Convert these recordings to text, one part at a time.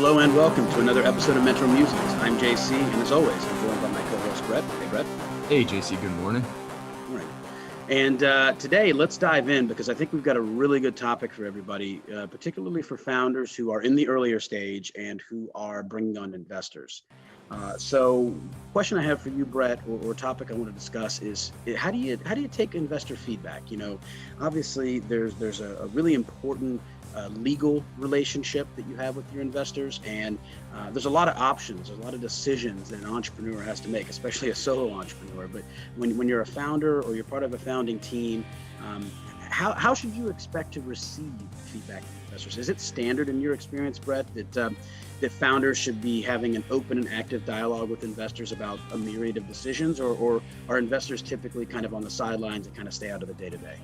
Hello and welcome to another episode of Mentor Muses. I'm JC, and as always, I'm joined by my co-host Brett. Hey, Brett. Hey, JC. Good morning. Morning. And today, let's dive in because I think we've got a really good topic for everybody, particularly for founders who are in the earlier stage and who are bringing on investors. So, question I have for you, Brett, or topic I want to discuss is how do you take investor feedback? You know, obviously there's a really important legal relationship that you have with your investors, and there's a lot of options, there's a lot of decisions that an entrepreneur has to make, especially a solo entrepreneur. But when you're a founder or you're part of a founding team, how should you expect to receive feedback from investors? Is it standard in your experience, Brett, that founders should be having an open and active dialogue with investors about a myriad of decisions, or are investors typically kind of on the sidelines and kind of stay out of the day-to-day?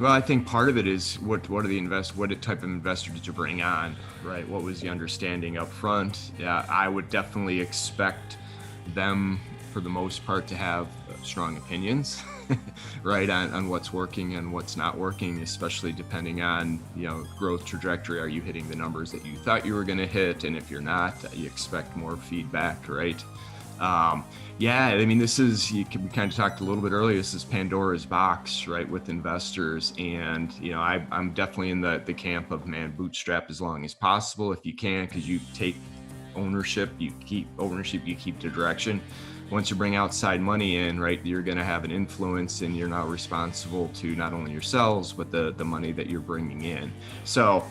Well, I think part of it is what type of investor did you bring on, right? What was the understanding up front? Yeah, I would definitely expect them, for the most part, to have strong opinions, right, on what's working and what's not working, especially depending on, growth trajectory. Are you hitting the numbers that you thought you were going to hit? And if you're not, you expect more feedback, right? We kind of talked a little bit earlier, this is Pandora's box, right, with investors. And, I'm definitely in the camp of, bootstrap as long as possible if you can, because you take ownership, you keep the direction. Once you bring outside money in, right, you're going to have an influence, and you're not responsible to not only yourselves, but the money that you're bringing in. So,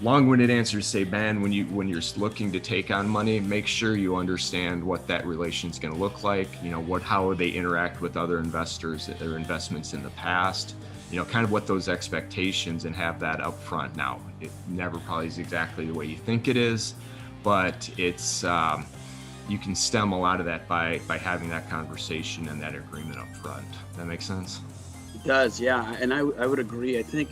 long-winded answers say, Ben, when you're looking to take on money, make sure you understand what that relation is going to look like. How they interact with other investors, their investments in the past. Kind of what those expectations, and have that up front. Now, it never probably is exactly the way you think it is, but it's you can stem a lot of that by having that conversation and that agreement up front. That makes sense? It does, yeah, and I would agree. I think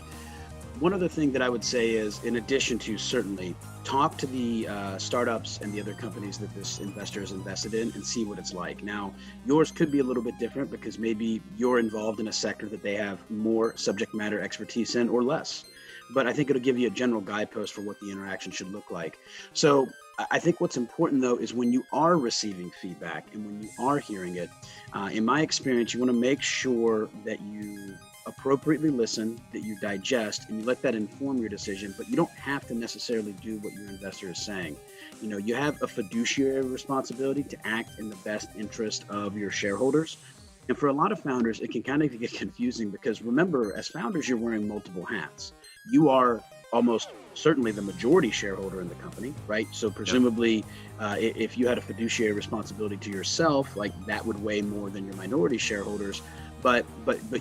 one other thing that I would say is, in addition to certainly talk to the startups and the other companies that this investor is invested in and see what it's like. Now, yours could be a little bit different because maybe you're involved in a sector that they have more subject matter expertise in or less. But I think it'll give you a general guidepost for what the interaction should look like. So I think what's important, though, is when you are receiving feedback and when you are hearing it, in my experience, you want to make sure that you appropriately listen, that you digest, and you let that inform your decision, but you don't have to necessarily do what your investor is saying. You have a fiduciary responsibility to act in the best interest of your shareholders. And for a lot of founders, it can kind of get confusing because, remember, as founders, you're wearing multiple hats. You are almost certainly the majority shareholder in the company, right? So presumably, if you had a fiduciary responsibility to yourself, like that would weigh more than your minority shareholders. But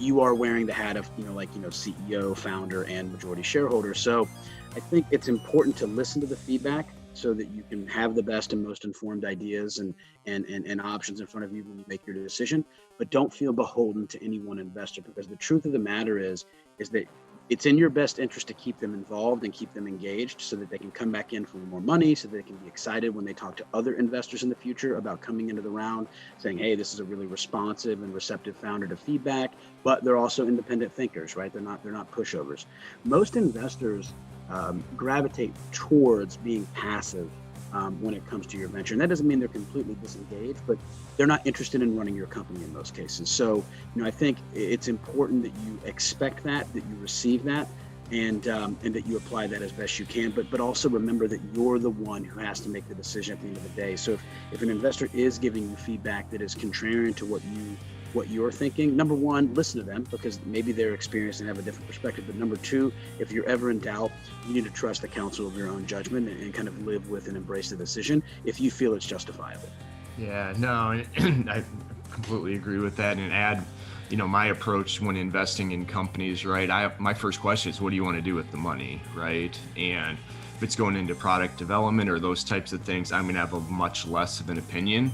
you are wearing the hat of, CEO, founder, and majority shareholder. So I think it's important to listen to the feedback so that you can have the best and most informed ideas and options in front of you when you make your decision. But don't feel beholden to any one investor, because the truth of the matter is that it's in your best interest to keep them involved and keep them engaged so that they can come back in for more money, so that they can be excited when they talk to other investors in the future about coming into the round, saying, hey, this is a really responsive and receptive founder to feedback. But they're also independent thinkers, right? They're not pushovers. Most investors gravitate towards being passive when it comes to your venture. And that doesn't mean they're completely disengaged, but they're not interested in running your company in most cases. So, I think it's important that you expect that you receive that, and that you apply that as best you can. But also remember that you're the one who has to make the decision at the end of the day. So if an investor is giving you feedback that is contrarian to what you're thinking, number one, listen to them, because maybe they're experienced and have a different perspective. But number two, if you're ever in doubt, you need to trust the counsel of your own judgment and kind of live with and embrace the decision if you feel it's justifiable. Yeah, no, I completely agree with that, and add, my approach when investing in companies, right? My first question is, what do you want to do with the money, right? And if it's going into product development or those types of things, I'm going to have a much less of an opinion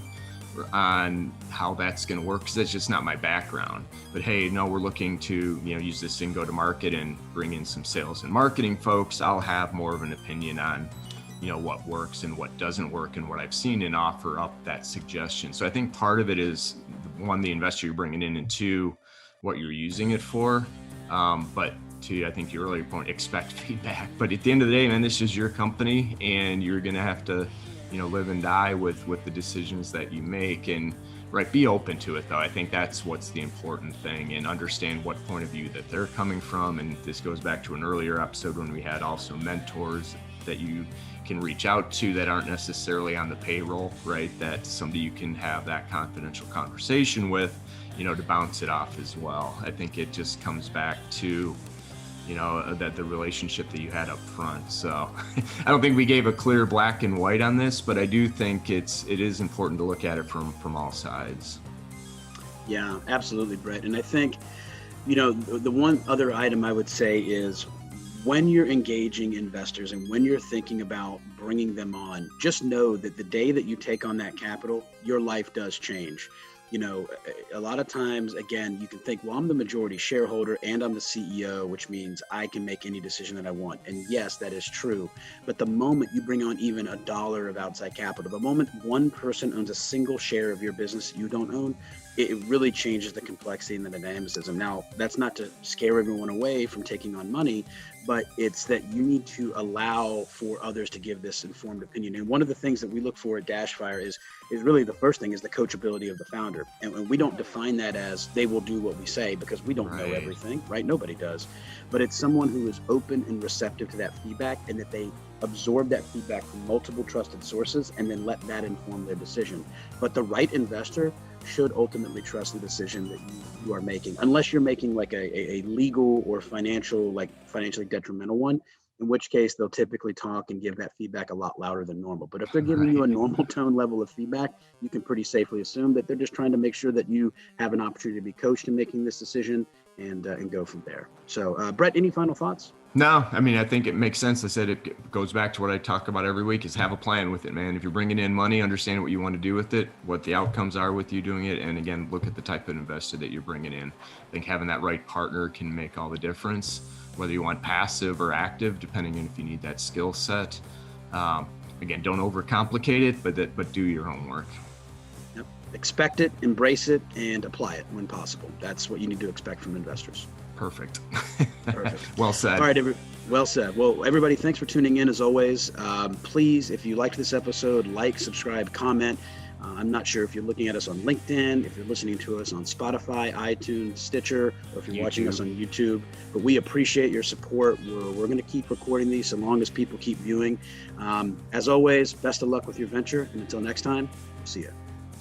on how that's going to work, because that's just not my background. But hey, no, we're looking to use this thing, go to market and bring in some sales and marketing folks. I'll have more of an opinion on what works and what doesn't work and what I've seen, and offer up that suggestion. So I think part of it is, one, the investor you're bringing in, and two, what you're using it for. But to, I think your earlier point, expect feedback. But at the end of the day, man, this is your company, and you're going to have to, live and die with the decisions that you make. And right, be open to it, though. I think that's what's the important thing, and understand what point of view that they're coming from. And this goes back to an earlier episode when we had also mentors that you can reach out to that aren't necessarily on the payroll, right? That somebody you can have that confidential conversation with, to bounce it off as well. I think it just comes back to, that the relationship that you had up front. So I don't think we gave a clear black and white on this, but I do think it is important to look at it from all sides. Yeah, absolutely, Brett. And I think, the one other item I would say is, when you're engaging investors and when you're thinking about bringing them on, just know that the day that you take on that capital, your life does change. A lot of times, again, you can think, well, I'm the majority shareholder and I'm the CEO, which means I can make any decision that I want. And yes, that is true. But the moment you bring on even $1 of outside capital, the moment one person owns a single share of your business you don't own, it really changes the complexity and the dynamicism. Now, that's not to scare everyone away from taking on money, but it's that you need to allow for others to give this informed opinion. And one of the things that we look for at Dashfire is really, the first thing is the coachability of the founder. And we don't define that as they will do what we say, because we don't know everything, right? Nobody does. But it's someone who is open and receptive to that feedback, and that they absorb that feedback from multiple trusted sources and then let that inform their decision. But the right investor should ultimately trust the decision that you are making, unless you're making like a legal or financially detrimental one, in which case they'll typically talk and give that feedback a lot louder than normal. But if they're giving you a normal tone level of feedback, you can pretty safely assume that they're just trying to make sure that you have an opportunity to be coached in making this decision, and go from there. So Brett, any final thoughts? No, I mean, I think it makes sense. I said it goes back to what I talk about every week, is have a plan with it, man. If you're bringing in money, understand what you want to do with it, what the outcomes are with you doing it. And again, look at the type of investor that you're bringing in. I think having that right partner can make all the difference, whether you want passive or active, depending on if you need that skill set. Again, don't overcomplicate it, but do your homework. Yep. Expect it, embrace it, and apply it when possible. That's what you need to expect from investors. Perfect. Perfect. Well said. All right, well said. Well, everybody, thanks for tuning in as always. Please, if you liked this episode, like, subscribe, comment. I'm not sure if you're looking at us on LinkedIn, if you're listening to us on Spotify, iTunes, Stitcher, or if you're watching us on YouTube. But we appreciate your support. We're going to keep recording these so long as people keep viewing. As always, best of luck with your venture. And until next time, see ya.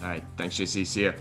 All right. Thanks, JC. See ya.